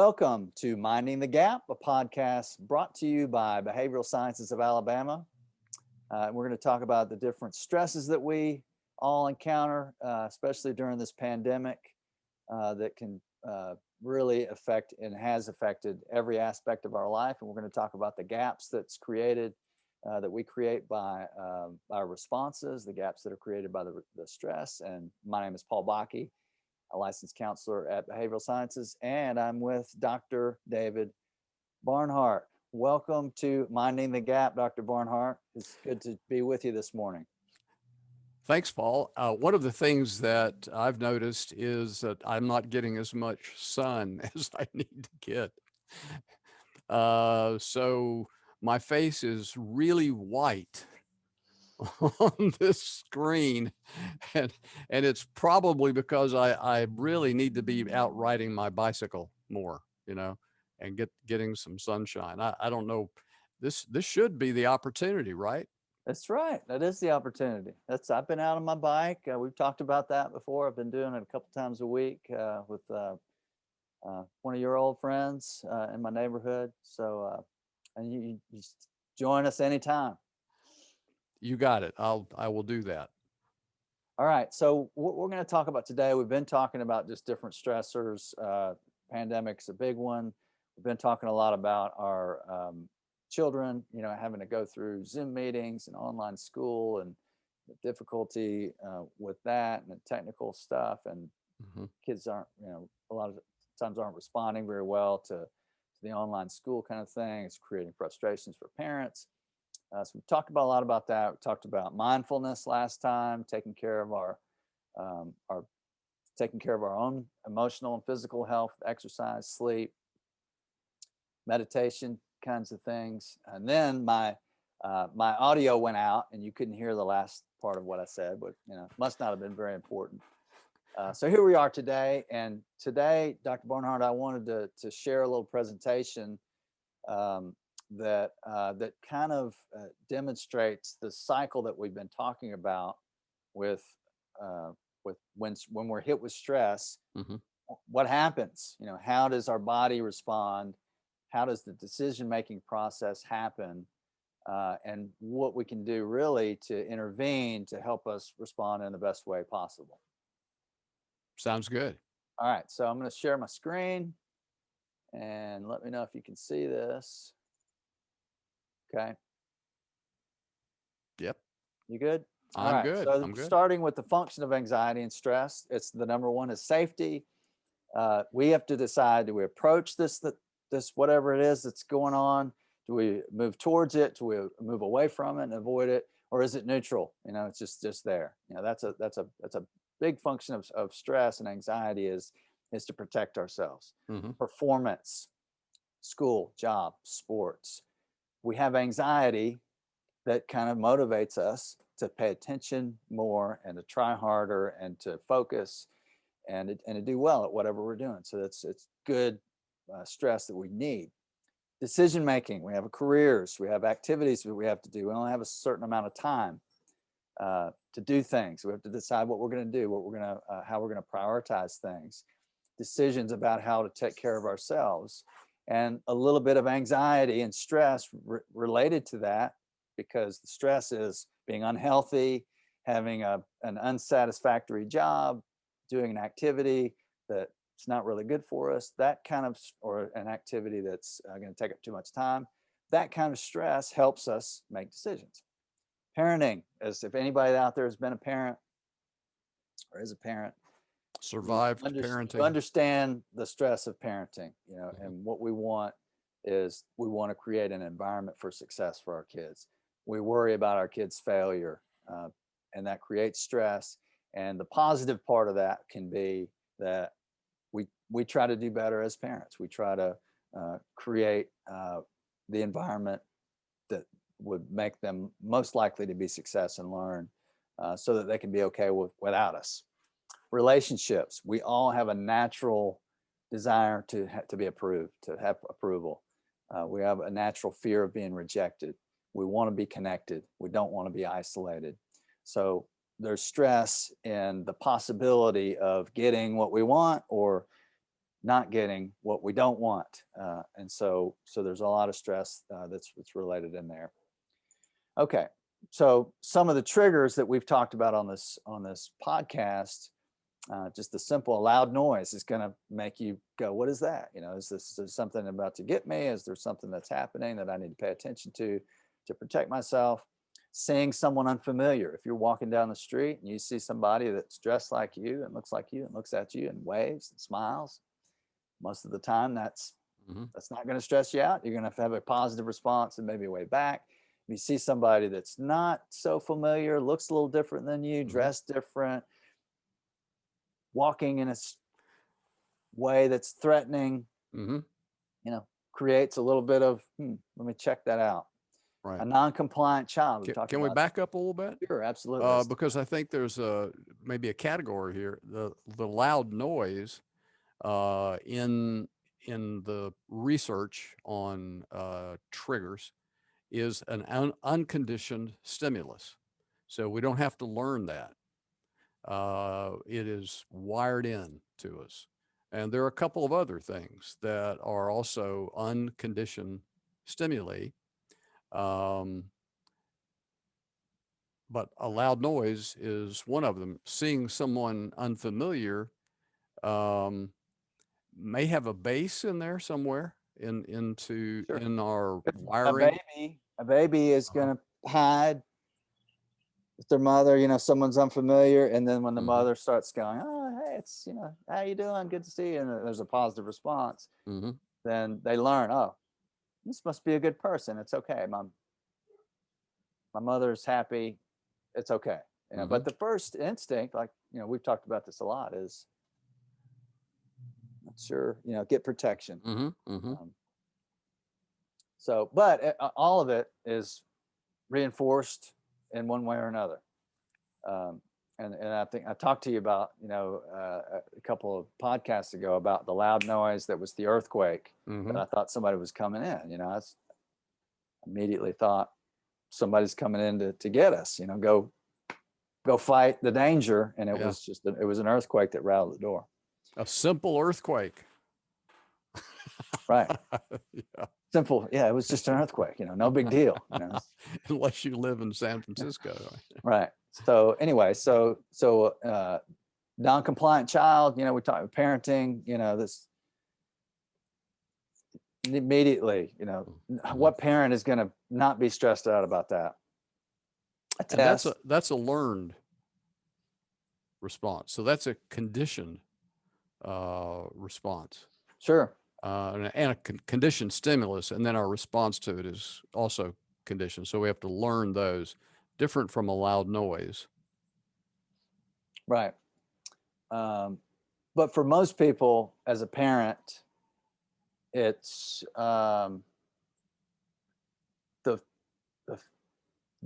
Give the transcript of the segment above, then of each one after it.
Welcome to Minding the Gap, a podcast brought to you by Behavioral Sciences of Alabama. We're going to talk about the different stresses that we all encounter, especially during this pandemic, that can really affect and has affected every aspect of our life. And we're going to talk about the gaps that's created, that we create by our responses, the gaps that are created by the stress. And my name is Paul Bakke, a licensed counselor at Behavioral Sciences, and I'm with Dr. David Barnhart. Welcome to Minding the Gap, Dr. Barnhart. It's good to be with you this morning. Thanks, Paul. One of the things that I've noticed is that I'm not getting as much sun as I need to get. So my face is really white on this screen, and it's probably because I really need to be out riding my bicycle more, and getting some sunshine. I don't know. This should be the opportunity, right? That's right. That is the opportunity. I've been out on my bike. We've talked about that before. I've been doing it a couple times a week with one of your old friends in my neighborhood. So, and you just join us anytime. You got it. I will do that. All right. So what we're going to talk about today, we've been talking about just different stressors. Pandemic's a big one. We've been talking a lot about our children, having to go through Zoom meetings and online school and the difficulty with that and the technical stuff. And kids aren't, a lot of times aren't responding very well to the online school kind of thing. It's creating frustrations for parents. So we talked about a lot about that. We talked about mindfulness last time, taking care of our own emotional and physical health, exercise, sleep, meditation kinds of things. And then my audio went out and you couldn't hear the last part of what I said, but must not have been very important. So here we are today. And today, Dr. Barnhart, I wanted to share a little presentation that kind of demonstrates the cycle that we've been talking about with when we're hit with stress. What happens? How does our body respond? How does the decision-making process happen? And what we can do really to intervene to help us respond in the best way possible. Sounds good. All right, so I'm going to share my screen and let me know if you can see this. Okay. Yep. You good? I'm good. So I'm good. starting with the function of anxiety and stress, it's the number one is safety. We have to decide, do we approach this whatever it is that's going on? Do we move towards it? Do we move away from it and avoid it? Or is it neutral? It's just there. That's a big function of stress and anxiety is to protect ourselves. Performance, school, job, sports. We have anxiety that kind of motivates us to pay attention more and to try harder and to focus and to do well at whatever we're doing. So it's good stress that we need. Decision making, we have careers, we have activities that we have to do. We only have a certain amount of time to do things. We have to decide what we're going to do, how we're going to prioritize things, decisions about how to take care of ourselves, and a little bit of anxiety and stress related to that, because the stress is being unhealthy, having an unsatisfactory job, doing an activity that's not really good for us, or an activity that's going to take up too much time. That kind of stress helps us make decisions. Parenting, as if anybody out there has been a parent or is a parent, survived parenting, understand the stress of parenting, and what we want is we want to create an environment for success for our kids. We worry about our kids' failure, and that creates stress. And the positive part of that can be that we try to do better as parents. We try to create the environment that would make them most likely to be success and learn, so that they can be okay without us. Relationships, we all have a natural desire to be approved, to have approval. We have a natural fear of being rejected. We want to be connected. We don't want to be isolated. So there's stress in the possibility of getting what we want or not getting what we don't want. And so there's a lot of stress that's related in there. Okay, so some of the triggers that we've talked about on this podcast, just the simple loud noise is going to make you go, what is that? You know, is something about to get me? Is there something that's happening that I need to pay attention to protect myself? Seeing someone unfamiliar. If you're walking down the street and you see somebody that's dressed like you and looks like you and looks at you and waves and smiles, most of the time that's not going to stress you out. You're going to have a positive response and maybe a way back. If you see somebody that's not so familiar, looks a little different than you, dressed different, walking in a way that's threatening, you know, creates a little bit of, let me check that out. Right. A non-compliant child. Can we back up a little bit? Sure, absolutely. Because I think there's maybe a category here. The loud noise in the research on triggers is an unconditioned stimulus. So we don't have to learn that. It is wired in to us. And there are a couple of other things that are also unconditioned stimuli. But a loud noise is one of them. Seeing someone unfamiliar may have a base in there somewhere in our wiring. A baby is going to hide with their mother, you know, someone's unfamiliar. And then when the mother starts going, oh, hey, it's, you know, how you doing? Good to see you. And there's a positive response. Then they learn, oh, this must be a good person. It's okay. My mother's happy. It's okay. You know, but the first instinct, like, you know, we've talked about this a lot, is not sure, you know, get protection. So, but all of it is reinforced in one way or another. And I think I talked to you about, you know, a couple of podcasts ago about the loud noise that was the earthquake that I thought somebody was coming in. You know, I immediately thought somebody's coming in to get us, you know, go fight the danger. And it was just, it was an earthquake that rattled the door. A simple earthquake. Right. Simple. Yeah. It was just an earthquake, you know, no big deal. You know? Unless you live in San Francisco. Right. So anyway, so non-compliant child, you know, we talk about parenting, you know, this immediately, you know, what parent is going to not be stressed out about that? And that's a learned response. So that's a conditioned response. Sure. And a conditioned stimulus, and then our response to it is also conditioned. So we have to learn those, different from a loud noise. Right. But for most people, as a parent, it's the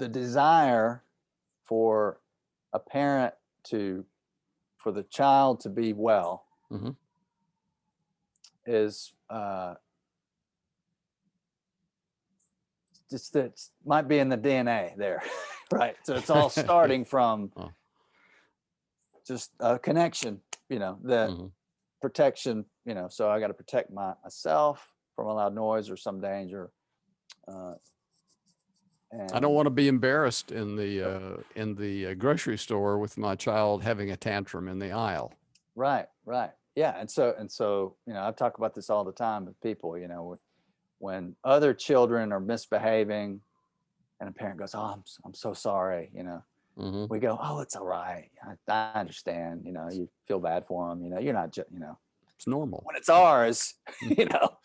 desire for a parent for the child to be well is just that might be in the DNA there, right? So it's all starting from just a connection, you know, that protection, you know, so I got to protect myself from a loud noise or some danger. And I don't want to be embarrassed in the grocery store with my child having a tantrum in the aisle. Right. Yeah. And so, you know, I talk about this all the time with people, you know, when other children are misbehaving and a parent goes, oh, I'm so sorry, you know, we go, oh, it's all right. I understand, you know, you feel bad for them, you know, you're not, you know, it's normal. When it's ours, you know,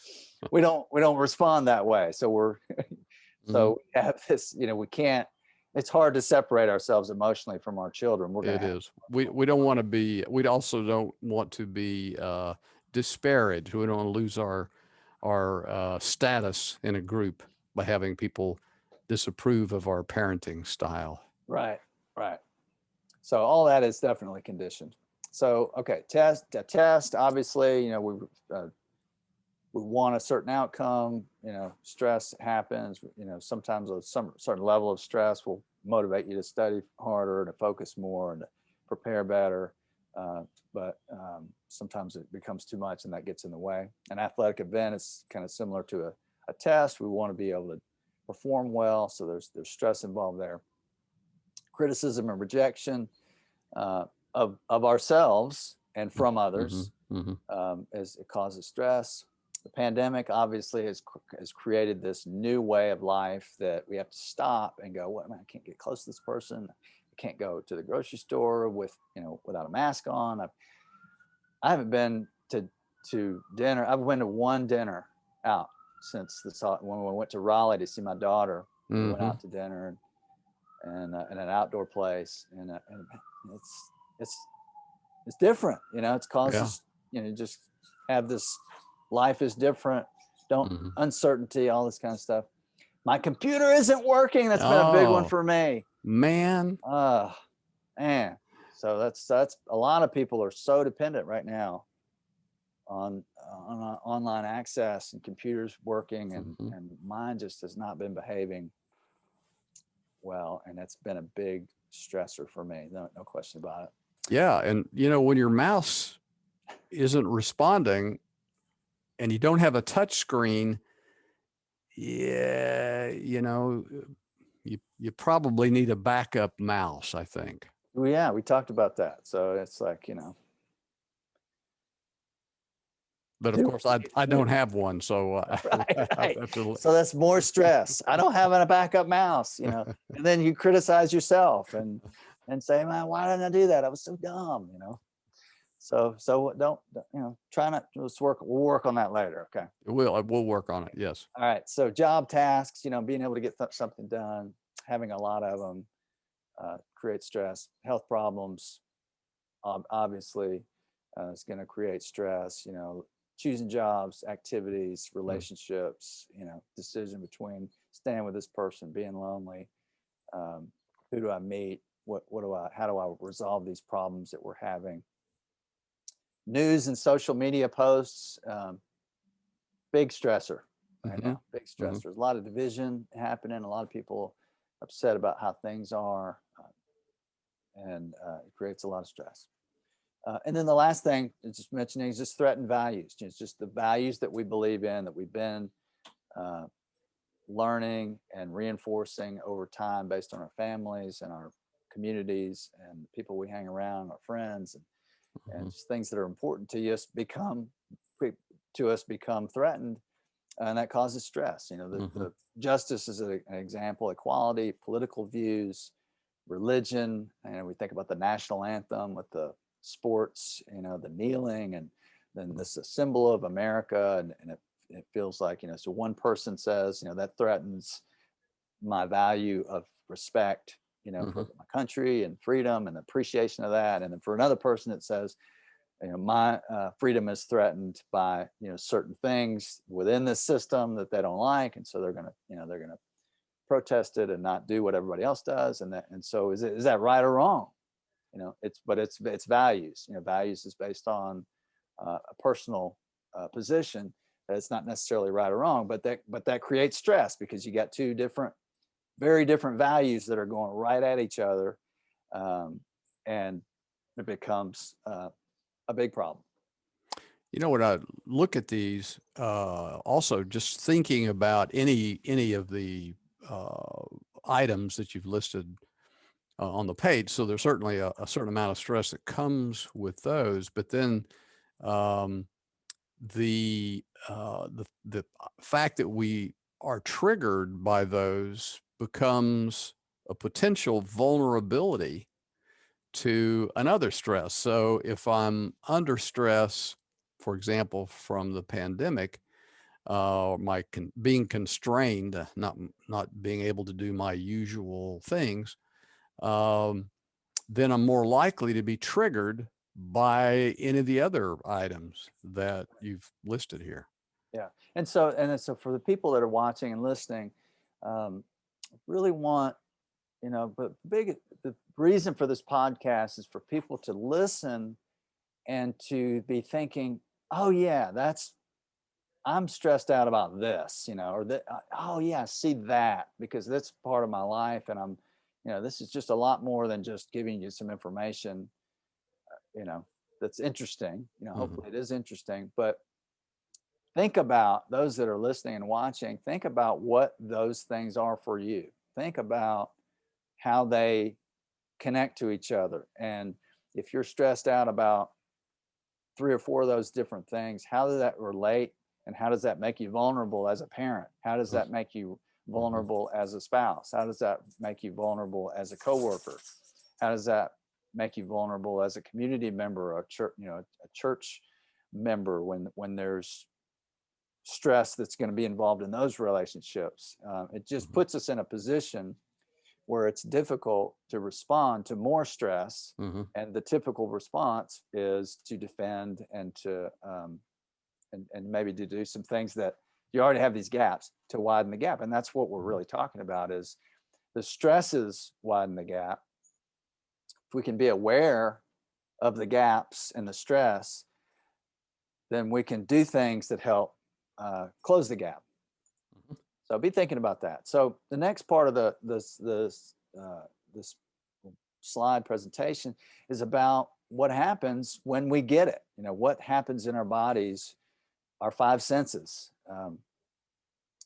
we don't respond that way. So we have this, you know, it's hard to separate ourselves emotionally from our children. It is. We don't want to be, we also don't want to be disparaged. We don't want to lose our status in a group by having people disapprove of our parenting style. Right. So all that is definitely conditioned. So, okay, test, obviously, you know, we want a certain outcome, you know, stress happens, you know, sometimes some certain level of stress will motivate you to study harder, to focus more, and to prepare better. sometimes it becomes too much and that gets in the way. An athletic event is kind of similar to a test. We want to be able to perform well, so there's stress involved there. Criticism and rejection of ourselves and from others, as it causes stress. The pandemic obviously has created this new way of life that we have to stop and go, what, I can't get close to this person. I can't go to the grocery store without a mask on. I haven't been to dinner. I've been to one dinner out since when we went to Raleigh to see my daughter. We went out to dinner and in an outdoor place, and it's different. It's causes just have this life is different. Uncertainty, all this kind of stuff. My computer isn't working. That's been a big one for me, man. Man. So that's a lot of people are so dependent right now on online access and computers working, and mine just has not been behaving well, and it's been a big stressor for me. No question about it. Yeah, and when your mouse isn't responding and you don't have a touch screen, you probably need a backup mouse, I think. Well, yeah, we talked about that. So it's like, But of course, I don't have one, so right. So that's more stress. I don't have a backup mouse, and then you criticize yourself and say, man, why didn't I do that? I was so dumb, So don't try not. We'll work on that later. Okay. We'll work on it. Yes. All right. So job tasks, being able to get something done, having a lot of them creates stress. Health problems, obviously, is going to create stress. Choosing jobs, activities, relationships. Decision between staying with this person, being lonely. Who do I meet? How do I resolve these problems that we're having? News and social media posts, big stressor right now. Big stressor. There's a lot of division happening. A lot of people upset about how things are, and it creates a lot of stress. And then the last thing is just mentioning is just threatened values. It's just the values that we believe in, that we've been learning and reinforcing over time based on our families and our communities and people we hang around, our friends, and just things that are important to us become threatened, and that causes stress. The justice is an example, equality, political views, religion, and we think about the national anthem with the sports, the kneeling, and then this is a symbol of America, and it feels like, so one person says, that threatens my value of respect, for my country and freedom and appreciation of that. And then for another person, it says, my freedom is threatened by, certain things within this system that they don't like. And so they're going to protest it and not do what everybody else does. And so is that right or wrong? It's values. Values is based on a personal position. It's not necessarily right or wrong, but that creates stress because you got two very different values that are going right at each other, and it becomes a big problem. When I look at these, also just thinking about any of the items that you've listed on the page. So there's certainly a certain amount of stress that comes with those, but then the fact that we are triggered by those becomes a potential vulnerability to another stress. So if I'm under stress, for example, from the pandemic, being constrained, not being able to do my usual things, then I'm more likely to be triggered by any of the other items that you've listed here. Yeah. And so for the people that are watching and listening, really want, but the reason for this podcast is for people to listen and to be thinking, oh yeah, I'm stressed out about this, or that, oh yeah, I see that because that's part of my life. And I'm, this is just a lot more than just giving you some information, that's interesting. Hopefully it is interesting, but think about those that are listening and watching. Think about what those things are for you. Think about how they connect to each other. And if you're stressed out about 3 or 4 of those different things, how does that relate? And how does that make you vulnerable as a parent? How does that make you vulnerable as a spouse? How does that make you vulnerable as a coworker? How does that make you vulnerable as a community member, a church member, when there's stress that's going to be involved in those relationships? It just puts us in a position where it's difficult to respond to more stress. And the typical response is to defend and to and maybe to do some things that you already have these gaps, to widen the gap. And that's what we're really talking about, is the stresses widen the gap. If we can be aware of the gaps and the stress, then we can do things that help close the gap. So be thinking about that. So the next part of this slide presentation is about what happens when we get it. What happens in our bodies, our 5 senses.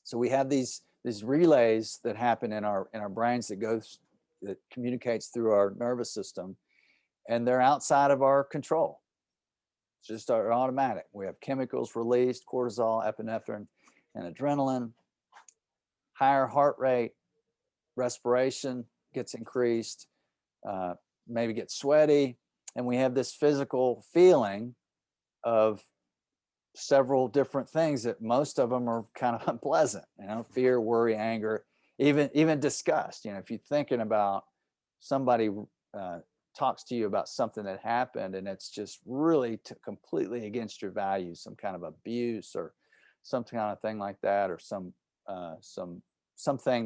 So we have these relays that happen in our brains that communicates through our nervous system, and they're outside of our control. It's just our automatic. We have chemicals released: cortisol, epinephrine, and adrenaline. Higher heart rate, respiration gets increased, maybe get sweaty, and we have this physical feeling of several different things that most of them are kind of unpleasant. Fear, worry, anger, even disgust. If you're thinking about somebody talks to you about something that happened and it's just really completely against your values, some kind of abuse or some kind of thing like that, or something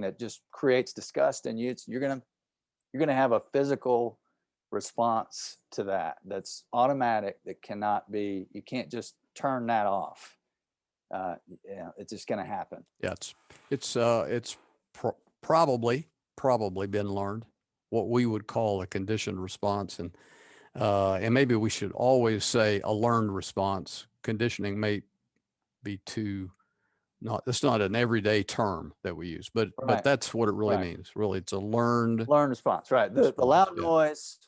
that just creates disgust in you, you're gonna have a physical response to that that's automatic, that you can't just turn that off. It's just going to happen. Yeah, it's probably been learned, what we would call a conditioned response, and maybe we should always say a learned response. Conditioning may be it's not an everyday term that we use, but that's what it really means. Really, it's a learned response. Right. The loud noise,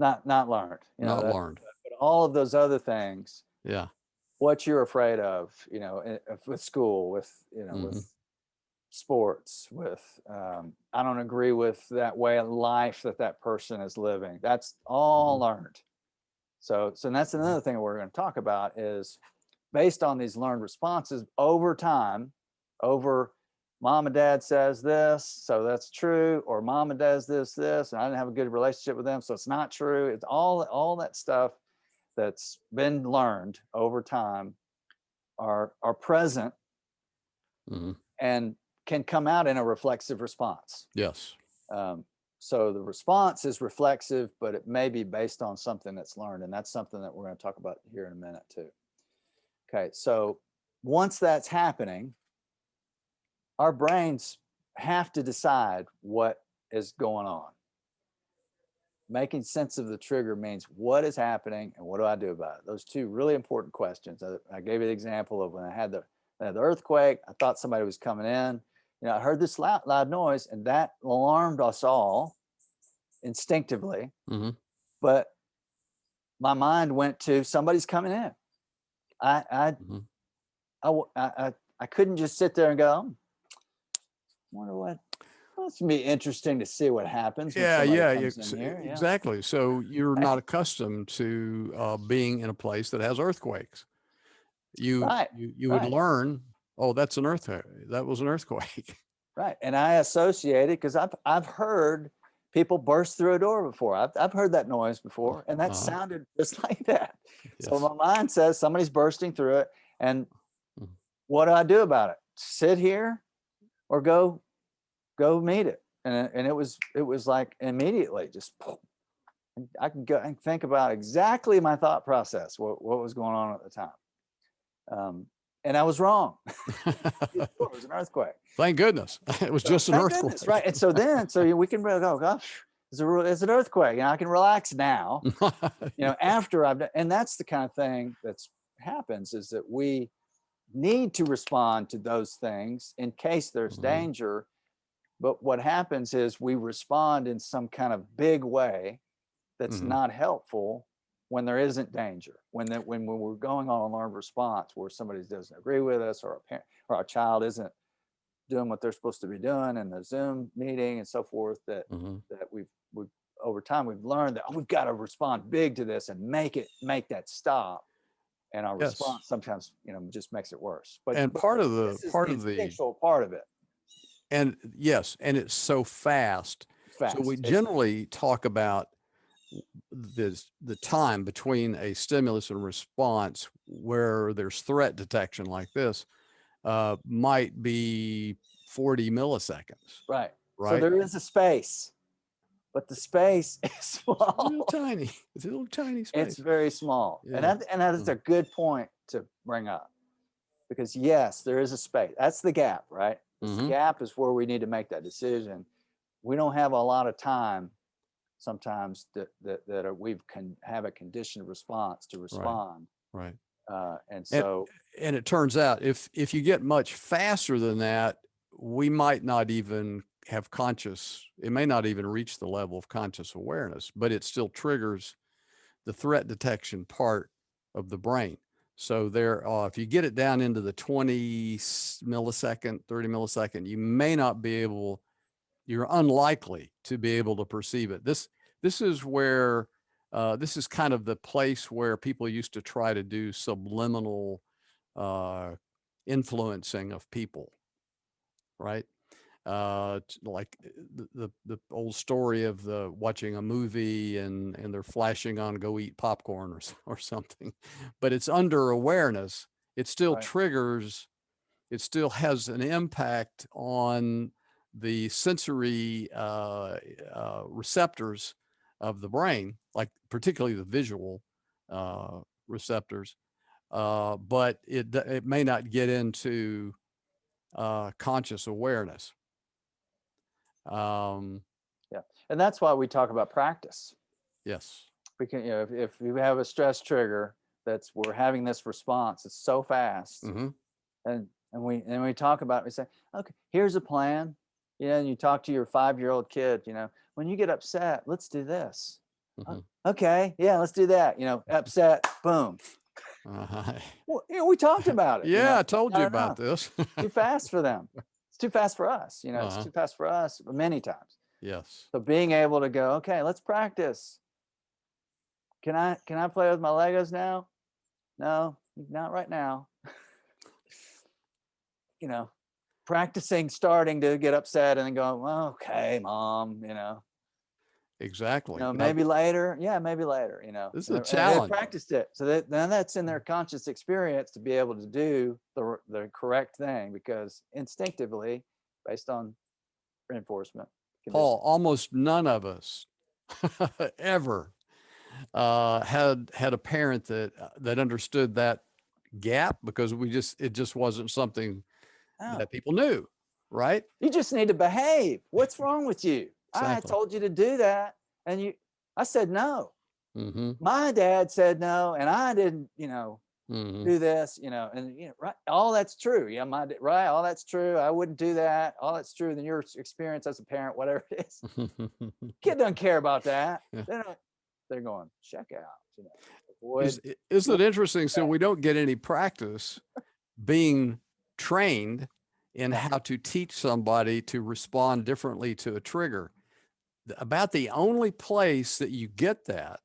not learned. Not learned. But all of those other things. Yeah. What you're afraid of, with school, with with sports, with I don't agree with that way of life that person is living. That's all learned. So that's another thing we're going to talk about, is based on these learned responses over time, mom and dad says this, so that's true, or mom and dad does this, and I didn't have a good relationship with them, so it's not true. It's all that stuff that's been learned over time are present and can come out in a reflexive response. Yes. So the response is reflexive, but it may be based on something that's learned, and that's something that we're going to talk about here in a minute too. Okay, so once that's happening, our brains have to decide what is going on. Making sense of the trigger means what is happening and what do I do about it? Those two really important questions. I gave you the example of when I had the earthquake. I thought somebody was coming in. I heard this loud noise, and that alarmed us all instinctively. But my mind went to, somebody's coming in. I couldn't just sit there and go, wonder what. Well, it's gonna be interesting to see what happens. Exactly. So you're not accustomed to being in a place that has earthquakes. You would learn, oh, that's an earthquake. That was an earthquake. Right, and I associate it because I've heard people burst through a door before. I've heard that noise before, and that sounded just like that. Yes. So my mind says somebody's bursting through it, and what do I do about it? Sit here, or go meet it? And it was like immediately just. I can go and think about exactly my thought process, what was going on at the time. And I was wrong. It was an earthquake. Thank goodness. It was just an earthquake. Goodness, right. And so we can really go, gosh, It's an earthquake, and I can relax now. After I've done, and that's the kind of thing that's happens, is that we need to respond to those things in case there's danger. But what happens is we respond in some kind of big way that's not helpful when there isn't danger. When we're going on a learned response where somebody doesn't agree with us, or a parent or our child isn't doing what they're supposed to be doing in the Zoom meeting and so forth, that we've over time we've learned that we've got to respond big to this and make that stop. And our Yes. response sometimes, just makes it worse. But part of the instinctual part of it. And yes, and it's so fast. So we generally talk about the time between a stimulus and response where there's threat detection like this might be 40 milliseconds. Right. So there is a space, but the space is small. It's a little tiny. It's a little tiny space. It's very small. Yeah. And that is a good point to bring up, because yes, there is a space. That's the gap, right? The gap is where we need to make that decision. We don't have a lot of time sometimes that we can have a conditioned response to respond. Right. And so, and it turns out if you get much faster than that, we might not even have it may not even reach the level of conscious awareness, but it still triggers the threat detection part of the brain. So if you get it down into the 20 millisecond, 30 millisecond, you're unlikely to be able to perceive it. This is where, this is kind of the place where people used to try to do subliminal influencing of people, right? Like the old story of watching a movie and they're flashing on go eat popcorn or something, but it's under awareness. It still triggers, it still has an impact on the sensory receptors of the brain, like particularly the visual receptors, but it may not get into conscious awareness. Yeah, and that's why we talk about practice. Yes. Because if you have a stress trigger we're having this response, it's so fast, and we talk about it, we say, okay, here's a plan, and you talk to your 5-year-old kid, when you get upset, let's do this. Okay, yeah, let's do that. Upset, boom. Well, we talked about it. Yeah, I told you about this. Too fast for them. It's too fast for us. It's too fast for us many times. Yes. So being able to go, okay, let's practice. Can I play with my Legos now? No, not right now. Practicing starting to get upset and then going, well, okay, Mom, Exactly. maybe later. Yeah, maybe later, This is a challenge. They practiced it. So then that's in their conscious experience to be able to do the correct thing, because instinctively, based on reinforcement. Paul, almost none of us ever had a parent that understood that gap, because it just wasn't something that people knew, right? You just need to behave. What's wrong with you? Exactly. I told you to do that, and I said no. My dad said no, and I didn't, do this, and right. All that's true. Yeah, right. All that's true. I wouldn't do that. All that's true. Then your experience as a parent, whatever it is, kid doesn't care about that. Yeah. They're going, check out. Isn't it interesting? So we don't get any practice being trained in how to teach somebody to respond differently to a trigger. About the only place that you get that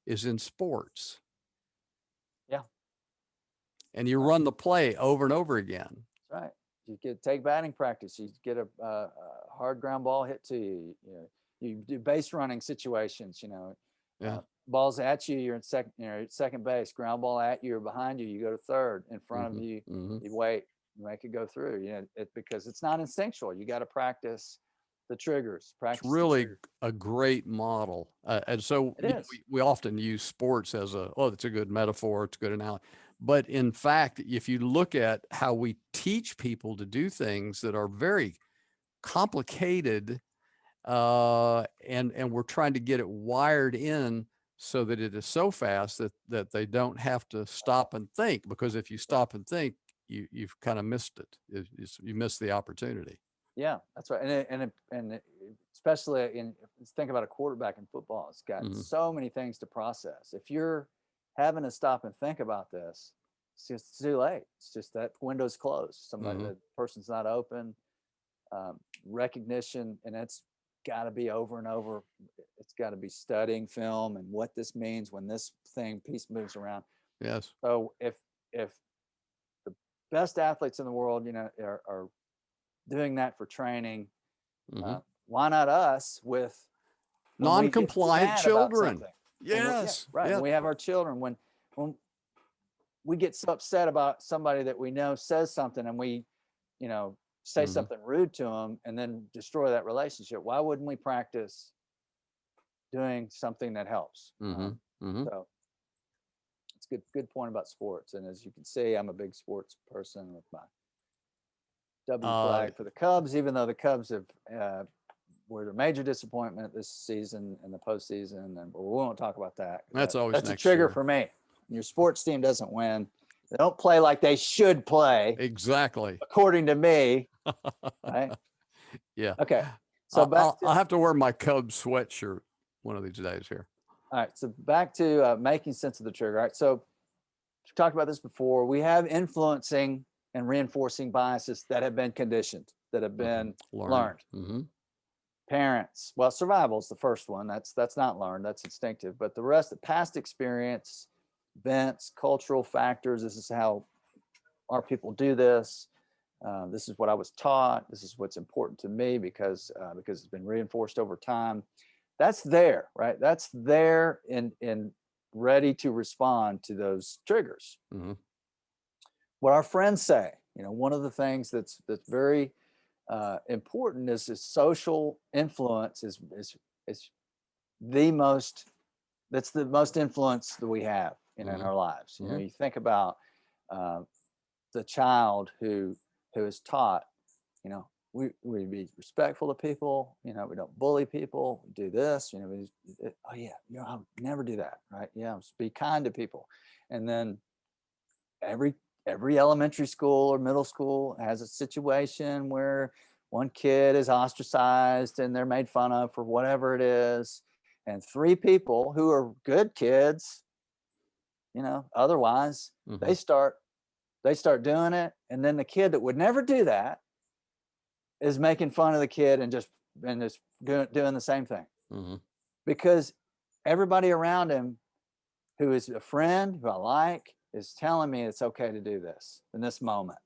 is in sports. Yeah. And you run the play over and over again. That's right. You take batting practice. You get a hard ground ball hit to you. You do base running situations. Balls at you. You're in second base. Ground ball at you or behind you. You go to third. In front of you. You wait. You make it go through. Because it's not instinctual. You got to practice the triggers. It's really a great model. And so we often use sports as it's a good metaphor. It's a good analogy. But in fact, if you look at how we teach people to do things that are very complicated, and we're trying to get it wired in so that it is so fast that they don't have to stop and think, because if you stop and think, you've kind of missed it. You missed the opportunity. Yeah, that's right. Especially think about a quarterback in football. It's got so many things to process. If you're having to stop and think about this, it's just too late. It's just that window's closed. The person's not open. Recognition, and it's got to be over and over. It's got to be studying film and what this means when this piece moves around. Yes. So if the best athletes in the world, are doing that for training, why not us with non-compliant children? Yes. Right. When we have our children, when we get so upset about somebody that we know says something, and we, say something rude to them and then destroy that relationship, why wouldn't we practice doing something that helps? So it's good point about sports. And as you can see, I'm a big sports person with my W flag for the Cubs, even though the Cubs were a major disappointment this season in the postseason, and we won't talk about that. That's a trigger for me. When your sports team doesn't win, they don't play like they should play. Exactly. According to me. Right? Yeah. Okay. So I'll have to wear my Cubs sweatshirt one of these days here. All right. So back to making sense of the trigger. All right. So we've talked about this before. We have influencing and reinforcing biases that have been conditioned, that have been learned. Parents, well, survival is the first one. That's not learned, that's instinctive. But the rest, the past experience, events, cultural factors, this is how our people do this. This is what I was taught. This is what's important to me because it's been reinforced over time. That's there, right? That's there in ready to respond to those triggers. What our friends say, one of the things that's very important is social influence is the most influence that we have in our lives. You think about the child who is taught, we be respectful to people, we don't bully people, we do this, I'll never do that, right? Be kind to people. And then every elementary school or middle school has a situation where one kid is ostracized and they're made fun of for whatever it is, and three people who are good kids, otherwise they start doing it, and then the kid that would never do that is making fun of the kid and just doing the same thing, because everybody around him who is a friend who I like is telling me it's okay to do this in this moment.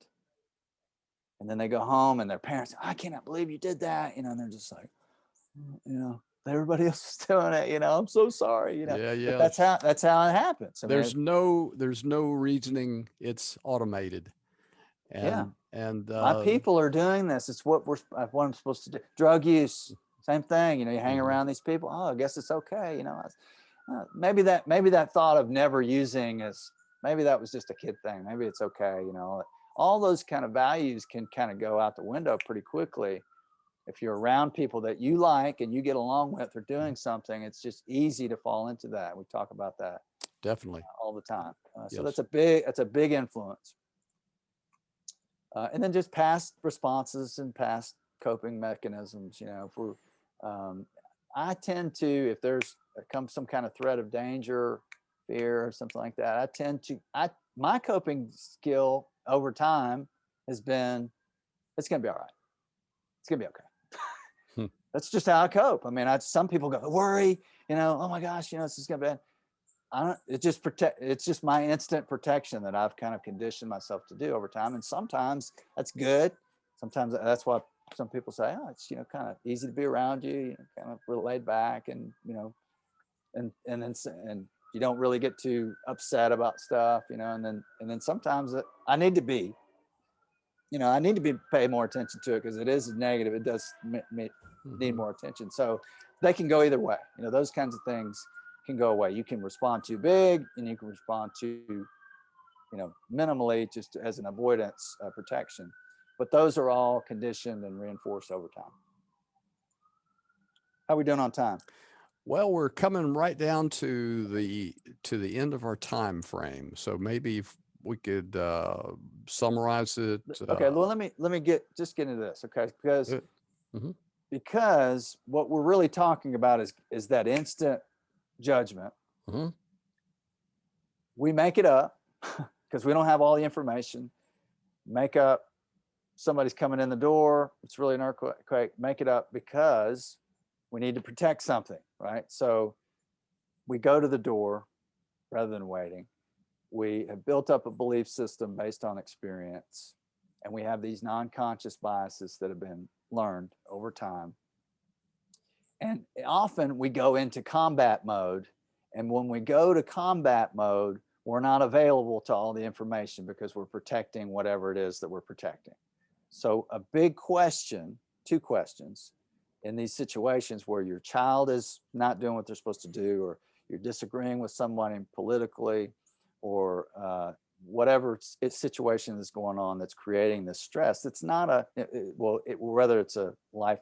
And then they go home and their parents, I cannot believe you did that. And they're just like, everybody else is doing it. I'm so sorry. Yeah. But that's how it happens. There's no reasoning. It's automated. And my people are doing this. It's what I'm supposed to do. Drug use, same thing. You hang around these people. Oh, I guess it's okay. Maybe that thought of never using maybe that was just a kid thing. Maybe it's okay. All those kind of values can kind of go out the window pretty quickly. If you're around people that you like and you get along with or doing something, it's just easy to fall into that. We talk about that definitely all the time. So yes. that's a big influence. And then just past responses and past coping mechanisms. I tend to, if there's comes some kind of threat of danger, fear, or something like that, my coping skill over time has been, it's going to be all right. It's going to be okay. That's just how I cope. Some people go, worry, oh my gosh, this is going to be, it's just my instant protection that I've kind of conditioned myself to do over time. And sometimes that's good. Sometimes that's why some people say, oh, it's, kind of easy to be around you, kind of laid back, and, and you don't really get too upset about stuff, and then sometimes I need to be, pay more attention to it because it is negative. It does need more attention. So they can go either way. Those kinds of things can go away. You can respond too big, and you can respond too, minimally, just as an avoidance protection. But those are all conditioned and reinforced over time. How we doing on time? Well, we're coming right down to the end of our time frame. So maybe if we could summarize it. Okay, well, let me get into this, okay? Mhm. Because what we're really talking about is that instant judgment. Mhm. We make it up because we don't have all the information. Make up somebody's coming in the door. It's really an earthquake. Make it up because we need to protect something, right? So we go to the door rather than waiting. We have built up a belief system based on experience, and we have these non-conscious biases that have been learned over time. And often we go into combat mode, and when we go to combat mode, we're not available to all the information because we're protecting whatever it is that we're protecting. So a big question, two questions, in these situations where your child is not doing what they're supposed to do, or you're disagreeing with someone politically, or whatever situation is going on that's creating this stress. It's not whether it's a life.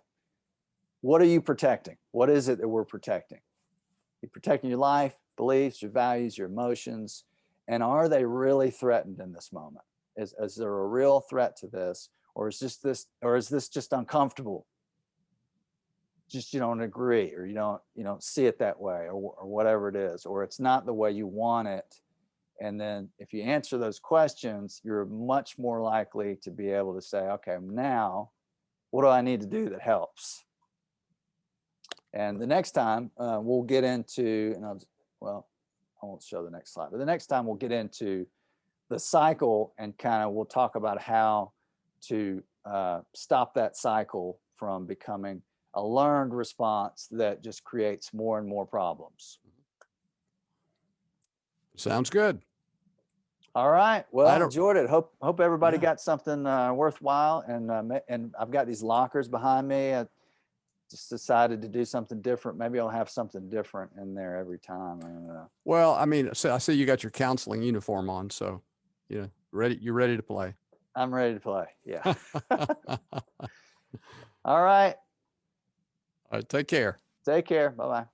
What are you protecting? What is it that we're protecting? You're protecting your life, beliefs, your values, your emotions, and are they really threatened in this moment? Is there a real threat to this, or is this just uncomfortable? Just you don't agree, or you don't see it that way, or whatever it is, or it's not the way you want it. And then if you answer those questions, you're much more likely to be able to say, okay, now what do I need to do that helps? And the next time we'll get into, and I won't show the next slide, but the next time we'll get into the cycle, and we'll talk about how to stop that cycle from becoming a learned response that just creates more and more problems. Sounds good. All right. Well, enjoyed it. Hope everybody Yeah. got something worthwhile. And I've got these lockers behind me. I just decided to do something different. Maybe I'll have something different in there every time. I don't know. Well, I mean, so I see you got your counseling uniform on, so you're ready to play. I'm ready to play. Yeah. All right. All right, take care. Take care. Bye-bye.